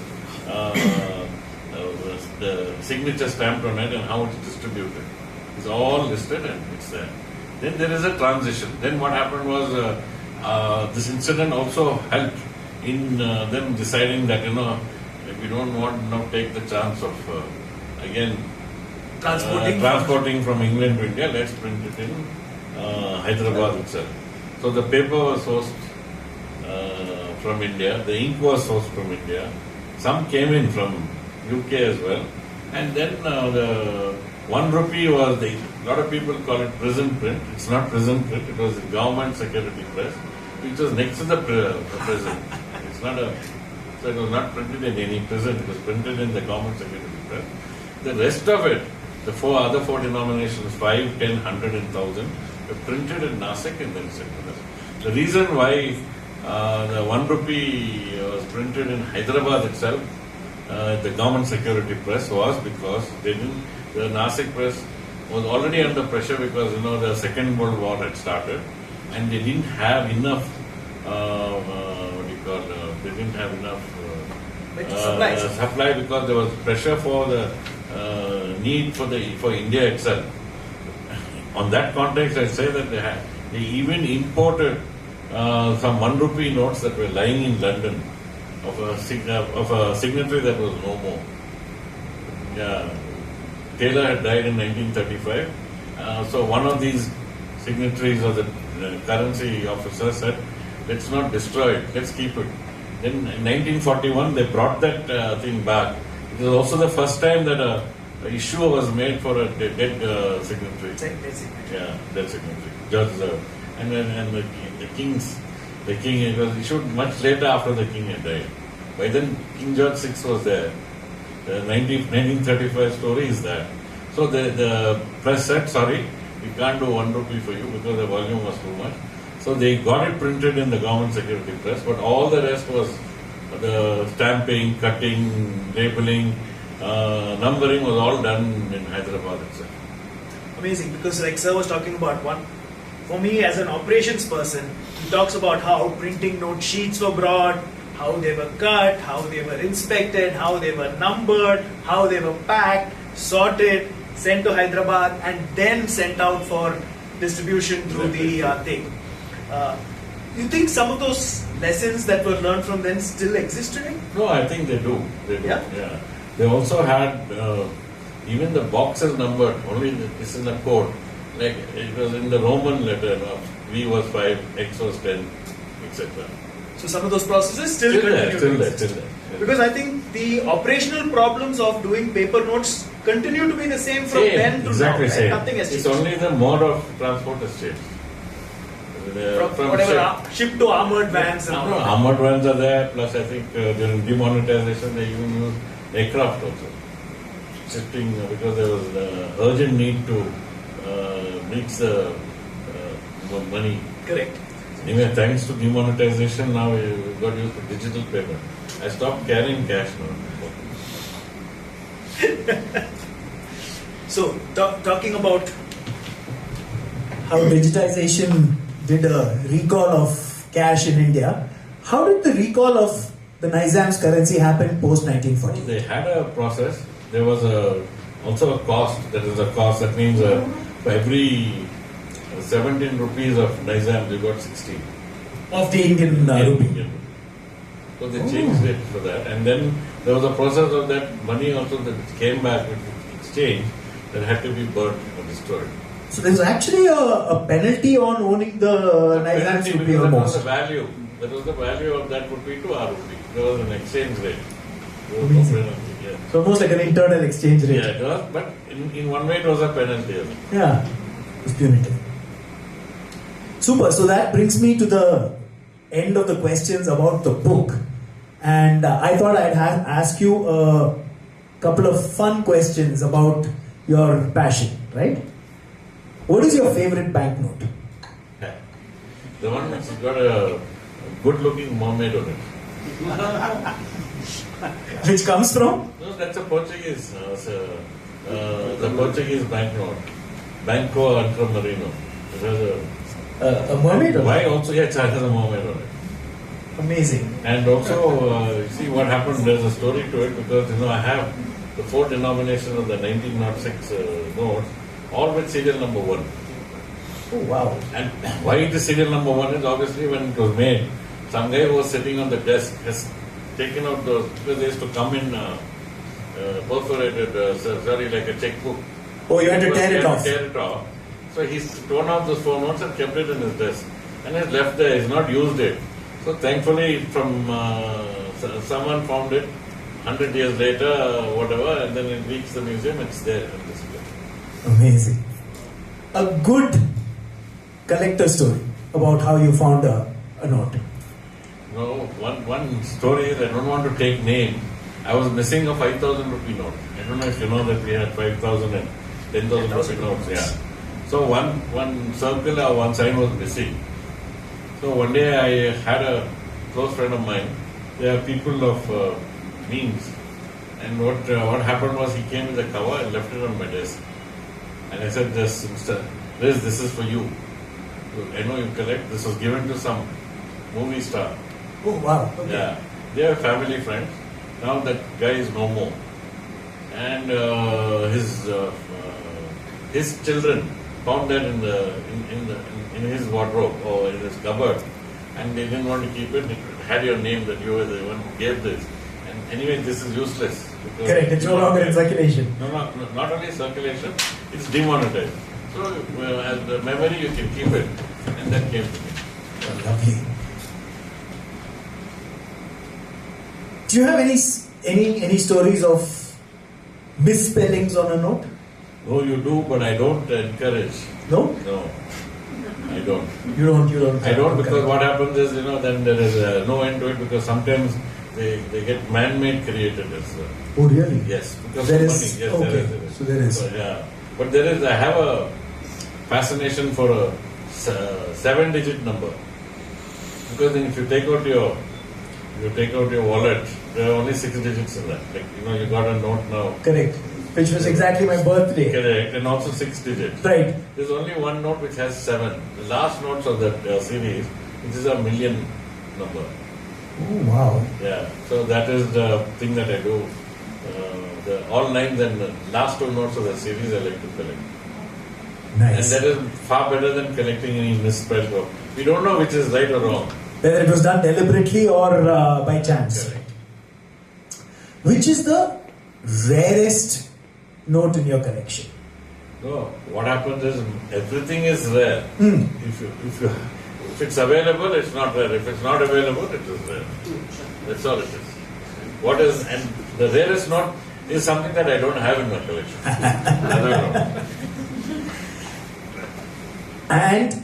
the signature stamped on it, and how it is distributed. It's all listed and it's there. Then there is a transition. Then what happened was this incident also helped in them deciding that we don't want to now take the chance of transporting from England to India. Let's print it in Hyderabad itself. So the paper was sourced from India. The ink was sourced from India. Some came in from UK as well. And then the 1 rupee was a lot of people call it prison print. It's not prison print. It was the government security press. which was next to the prison. It's not a, so it was not printed in any prison, it was printed in the Common Security Press. The rest of it, the other four denominations, 5, 10, 100 and 1000, were printed in Nasik and then sent to us. The reason why the 1 rupee was printed in Hyderabad itself, the Government Security Press, was because the Nasik press was already under pressure because the Second World War had started and they didn't have enough they didn't have enough supply because there was pressure for the need for India itself. On that context, I say that they even imported some 1 rupee notes that were lying in London of a signatory that was no more. Yeah, Taylor had died in 1935. So one of these signatories of the currency officer said, "Let's not destroy it. Let's keep it." Then in 1941, they brought that thing back. It was also the first time that a issue was made for a dead signatory. Yeah, dead signatory. George and the king, it was issued much later after the king had died. By then, King George VI was there. The 1935 story is that. So the press said, "Sorry, we can't do 1 rupee for you because the volume was too much." So they got it printed in the Government Security Press, but all the rest was the stamping, cutting, labeling, numbering was all done in Hyderabad itself. Amazing, because like sir was talking about one, for me as an operations person, he talks about how printing note sheets were brought, how they were cut, how they were inspected, how they were numbered, how they were packed, sorted, sent to Hyderabad and then sent out for distribution through the thing. You think some of those lessons that were learned from then still exist today? No, I think they do. Yeah? They also had even the boxes numbered. Only this is a code. Like it was in the Roman letter. V was 5, X was 10, etc. So some of those processes still continue to exist. Still there. Because I think the operational problems of doing paper notes continue to be the same from then to now. Right? Same. Nothing has changed. It's only the mode of transport has changed. From whatever ship to armored vans and all. Armored vans are there. Plus, I think during demonetization they even used aircraft also. Shifting because there was urgent need to reach the money. Correct. Anyway, thanks to demonetization, now we got used to digital payment. I stopped carrying cash now. So, talking about how digitization did a recall of cash in India, how did the recall of the Nizam's currency happen post 1940? They had a process. There was also a cost. That is a cost. That means for every 17 rupees of Nizam, you got 16. Of the Indian rupee. So they changed it for that. And then there was a process of that money also that came back with exchange that had to be burnt or destroyed. So there's actually a penalty on owning the Nizam's rupee that was almost. the value. That was the value of that rupee to our rupee. There was an exchange rate. There was Amazing. no penalty. Yeah. So almost like an internal exchange rate. Yeah, it was, but in one way it was a penalty. Yeah, it's punitive. Super. So that brings me to the end of the questions about the book. And I thought I'd ask you a couple of fun questions about your passion, right? What is your favorite banknote? The one which has got a good-looking mermaid on it. Which comes from? No, that's a Portuguese. The Portuguese banknote, Banco Ultramarino. It has A mermaid on why it? also? Yeah, it has a mermaid on it. Amazing. And also, see what happened. There's a story to it because I have the 4 denominations of the 1906 notes, all with serial number 1. Oh wow. And why it is serial number 1 is obviously when it was made, some guy who was sitting on the desk has taken out those, because they used to come in perforated, like a checkbook. Oh, you had to tear it off. Tear it off. So he's torn off those 4 notes and kept it in his desk. And he's left there, he's not used it. So thankfully, from someone found it 100 years later, whatever, and then it reached the museum, it's there on display. Amazing. A good collector story about how you found a a note? No, one story is, I don't want to take name. I was missing a 5,000 rupee note. I don't know if you know that we had 5,000 and 10,000 rupee notes. Yeah. So one circle or one sign was missing. So one day I had a close friend of mine. They are people of means. And what happened was he came with a cover and left it on my desk. And I said, Mr. Riz, this is for you. I know you collect. This was given to some movie star. Oh, wow. Okay. Yeah. They are family friends. Now that guy is no more. And his children found that in his wardrobe or in his cupboard. And they didn't want to keep it. It had your name that you were the one who gave this. And anyway, this is useless. Correct, it's no longer in circulation. No, not only circulation, it's demonetized. So as the memory, you can keep it. And that came to me. Oh, lovely. Do you have any stories of misspellings on a note? No, you do, but I don't encourage. No? No, I don't. You don't. I don't, because what happens is, then there is no end to it, because sometimes they get man-made created as well. Oh, really? Yes, because There of is. money. Yes, Okay. there is. So there is. But, yeah. But there is, I have a fascination for a 7-digit number. Because then if you take out your wallet, there are only 6 digits in that. Like, you got a note now. Correct. Which was exactly my birthday. Correct, and also 6 digits. Right. There's only one note which has 7. The last notes of that series, which is a million number. Oh, wow. Yeah, so that is the thing that I do. All 9s and the last 2 notes of the series I like to collect. Nice. And that is far better than collecting any misspelled note. We don't know which is right or wrong. Whether it was done deliberately or by chance. Correct. Which is the rarest note in your collection? No, what happens is everything is rare. Mm. If it's available, it's not rare. If it's not available, it is rare. That's all it is. And the rarest note is something that I don't have in my collection. And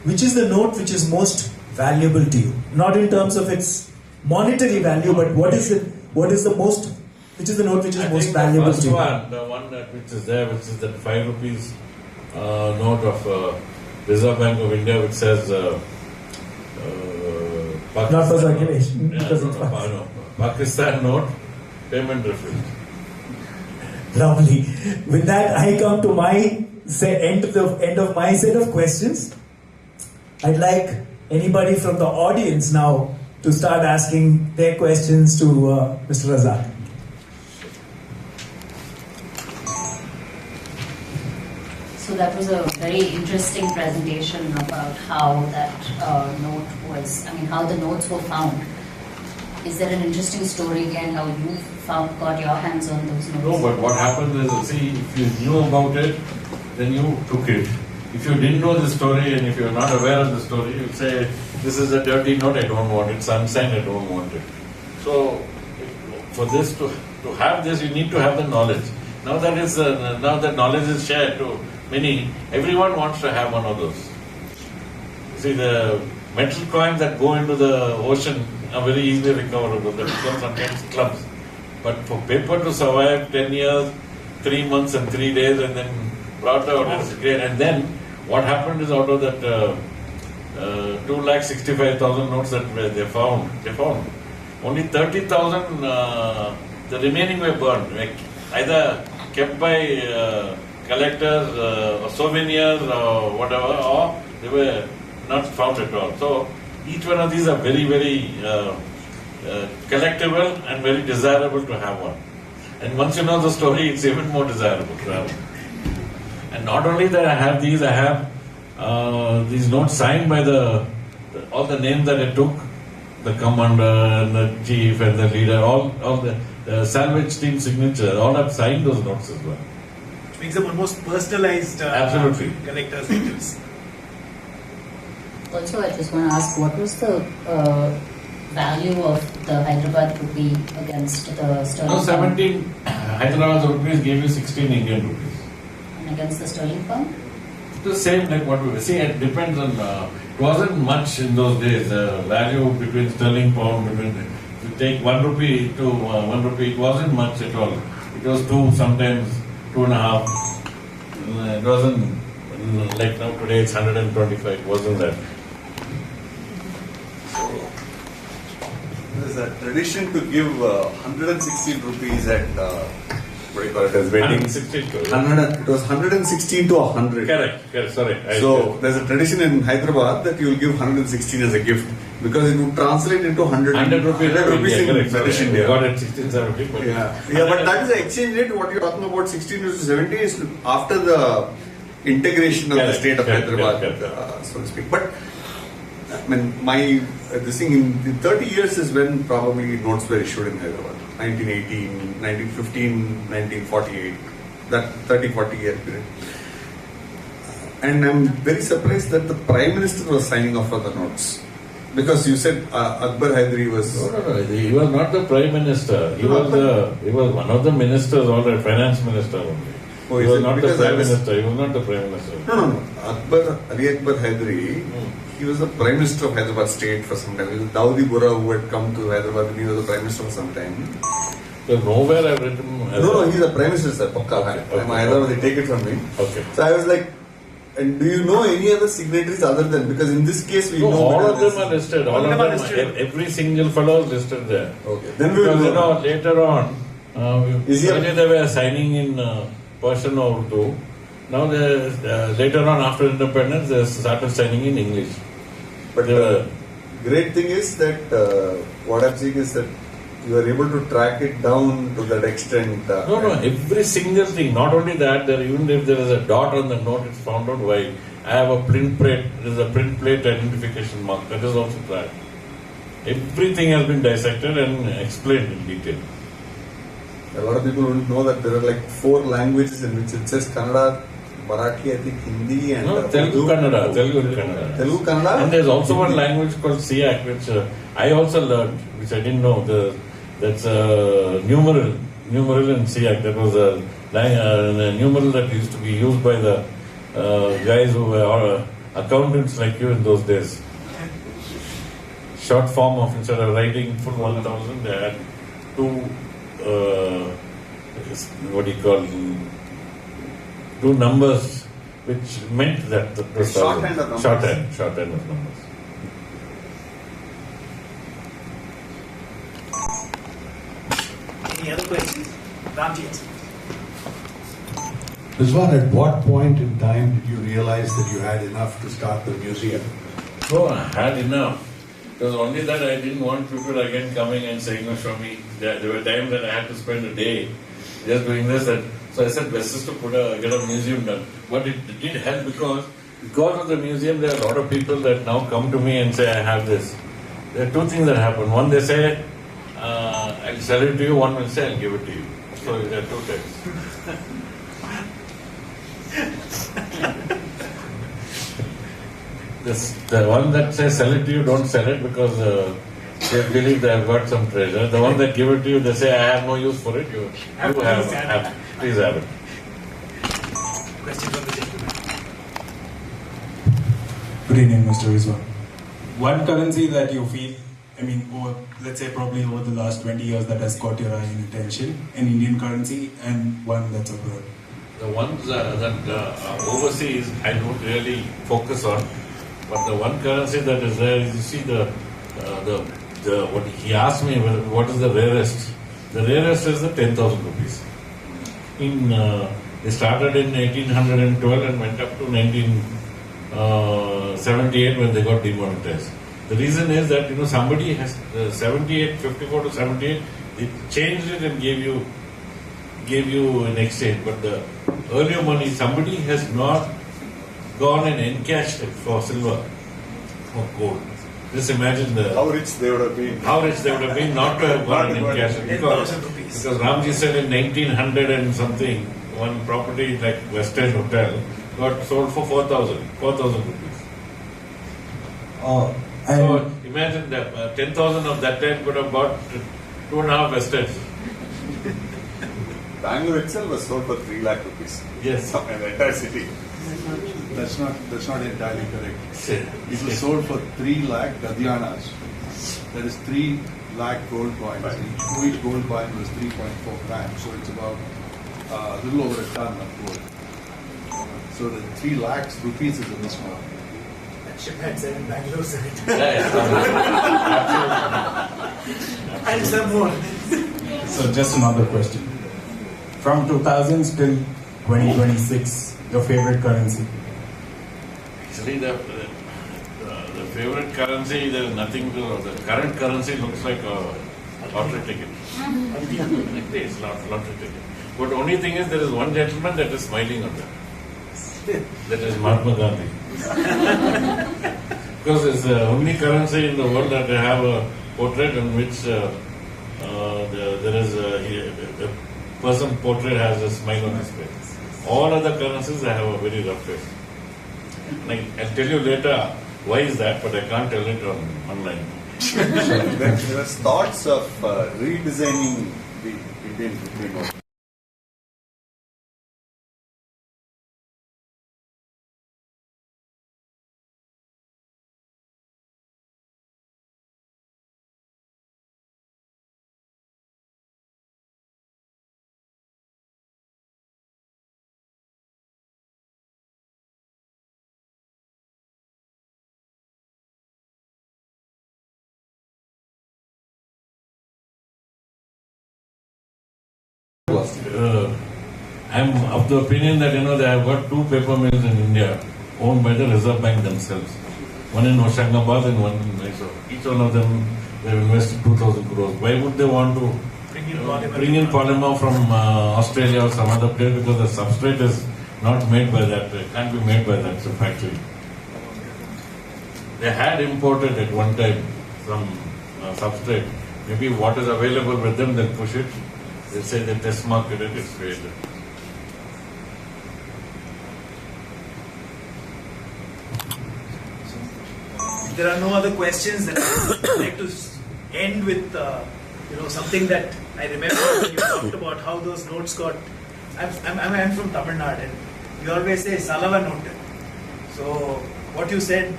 which is the note which is most valuable to you? Not in terms of its monetary value, but which is the note which is most valuable to you? The one which is there, which is that 5 rupees note of Reserve Bank of India, which says Pakistan. Not for circulation. No. Pakistan note, payment refused. Lovely. With that, I come to my end of my set of questions. I'd like anybody from the audience now to start asking their questions to Mr. Razak. So that was a very interesting presentation about how that how the notes were found. Is there an interesting story again how you got your hands on those notes? No, but what happened is, see, if you knew about it, then you took it. If you didn't know the story and if you're not aware of the story, you say, this is a dirty note, I don't want it, it's unsigned, I don't want it. So, for this to have this, you need to have the knowledge. Now that knowledge is shared to many, everyone wants to have one of those. See, the metal coins that go into the ocean are very easily recoverable. They become sometimes clumps. But for paper to survive 10 years, 3 months and 3 days and then brought out, it's great. And then what happened is out of that 2,65,000 notes that they found only 30,000, the remaining were burned. Like either kept by collectors or souvenirs or whatever, or they were not found at all. So each one of these are very, very collectible and very desirable to have one. And once you know the story, it's even more desirable to have one. And not only that, I have these notes signed by all the names that I took, the commander and the chief and the leader, all the salvage team signatures, all have signed those notes as well. Which makes them almost personalized Absolutely. collector's items. Also, I just want to ask, what was the value of the Hyderabad rupee against the sterling No, 17 Hyderabad rupees gave you 16 Indian rupees. and against the sterling pound? the same like what we see. It depends on. It wasn't much in those days. Value between sterling pound. If you take 1 rupee to 1 rupee, it wasn't much at all. It was 2, sometimes 2.5. It wasn't like now today. It's 125. It wasn't that. There's a tradition to give 116 rupees at what do you call it as weddings. 116. It was 116 to 100. Correct. Sorry. So there's a tradition in Hyderabad that you will give 116 as a gift because it would translate into 100 rupees. 100 rupees in Correct. British Sorry, India. I got it 1670. But But that is the exchange rate. What you're talking about 16 to 70 is after the integration of the state of Hyderabad, so to speak. But I mean, this thing in 30 years is when probably notes were issued in Hyderabad. 1918, 1915, 1948, that 30-40 year period. And I'm very surprised that the Prime Minister was signing off on the notes. Because you said Akbar Hydari was... No. He was not the Prime Minister. He was one of the ministers, or the Finance Minister only. Oh, he was not the Prime Minister. He was not the Prime Minister. No. Ali Akbar Hydari, he was the Prime Minister of Hyderabad State for some time. It was Dawoodi Bora who had come to Hyderabad and he was the Prime Minister for some time. So nowhere I've written... No, he's a Prime Minister, sir. Pakka. I'm Hyderabad, they take it from me. Okay. So I was like, and do you know any other signatories other than, because in this case we know all of them are listed. All of them are listed. Every single fellow is listed there. Okay. Then we will Because know. Later on, Is he a- earlier they were signing in Persian or Urdu. Now later on after independence they started signing in English. But They were- great thing is that what I'm saying is that you are able to track it down to that extent. No, every single thing. Not only that, even if there is a dot on the note, it's found out why. I have a print plate. There is a print plate identification mark. That is also tracked. Everything has been dissected and explained in detail. A lot of people don't know that there are like 4 languages in which it says Kannada, Marathi, I think Hindi and Telugu Urdu. Kannada. Telugu Kannada. And there's also one Hindi. language called SIAC, which I also learned, which I didn't know. That's numeral in SIAC. That was a numeral that used to be used by the guys who were accountants like you in those days. Short form of, instead of writing full 1000, they had 2 2 numbers, which meant that the Shorthand of numbers. Shorthand of numbers. Any other questions? Ramji, yes. Rizwan, at what point in time did you realize that you had enough to start the museum? Oh, I had enough. It was only that I didn't want people again coming and saying, "Oh, show me." There were times that I had to spend a day just doing this, and so I said, "Best is to get a museum done." But it did help because of the museum, there are a lot of people that now come to me and say, "I have this." There are 2 things that happen. One, they say, "I'll sell it to you." One will say, "I'll give it to you." So there are 2 types. The one that says sell it to you, don't sell it because they believe they have got some treasure. The one that give it to you, they say, "I have no use for it." You have it. Please have it. Question from the gentleman. Good evening, Mr. Rizwan. One currency that you feel, let's say probably over the last 20 years that has caught your eye and attention, an Indian currency and one that's abroad. The ones that are overseas, I don't really focus on. But the one currency that is there is, you see what he asked me, what is the rarest? The rarest is the 10,000 rupees. They started in 1812 and went up to 1978 when they got demonetized. The reason is that somebody has 54 to 78, they changed it and gave you in exchange. But the earlier money, somebody has not gone and encashed it for silver or gold. Just imagine How rich they would have been. how rich they would have been not to have gone and encashed it. 10,000 rupees. Because Ramji said in 1900 and something, one property like West End Hotel got sold for 4,000 rupees. So imagine that 10,000 of that time could have bought 2.5 West Ends. Bangalore itself was sold for 3 lakh rupees. Yes. In the entire city. That's not entirely correct. Say- It was sold for 3 lakh Gadyanas. That is 3 lakh gold coins. Each gold coin was 3.4 grams, so it's about a little over a ton of gold. So the 3 lakhs rupees is a misnomer. That ship had 7 Bangalore, sir. Yeah, And some more. So just another question. From 2000s till 2026, your favorite currency? Actually, the favorite currency, there is nothing to. The current currency looks like a lottery ticket. It's not lottery ticket. But only thing is, there is one gentleman that is smiling on that. That is Mahatma Gandhi. Because it's the only currency in the world that they have a portrait in which there is a person portrait has a smile on his face. All other currencies they have a very rough face. I'll tell you later why is that, but I can't tell it online. There was thoughts of redesigning the Indian rupee note. I'm of the opinion that they have got 2 paper mills in India owned by the Reserve Bank themselves. One in Hoshangabad and one in Mysore. Each one of them they have invested 2,000 crores. Why would they want to bring in polymer from Australia or some other place? Because the substrate is not made by that. It can't be made by that factory. They had imported at one time some substrate. Maybe what is available with them, they'll push it. They say the test market it is failed. If there are no other questions, then I'd like to end with something that I remember when you talked about how those notes got. I'm from Tamil Nadu, and we always say Salava note. So what you said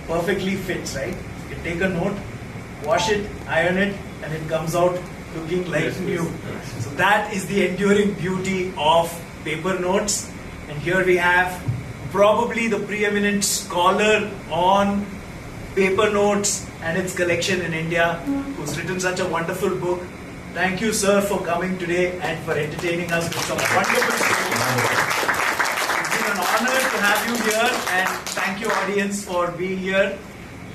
perfectly fits, right? You take a note, wash it, iron it, and it comes out looking like new. So that is the enduring beauty of paper notes. And here we have probably the preeminent scholar on paper notes and its collection in India, who's written such a wonderful book. Thank you, sir, for coming today and for entertaining us with some wonderful stories. It's been an honor to have you here, and thank you, audience, for being here.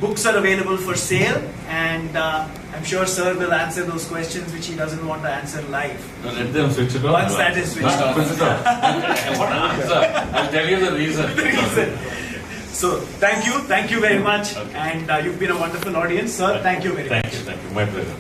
Books are available for sale, and I'm sure sir will answer those questions which he doesn't want to answer live. No, let them switch it off. Once that is switched off. Switch it off. I want to answer. I'll tell you the reason. So thank you very much, and you've been a wonderful audience, sir. Thank you very much. Thank you, my pleasure.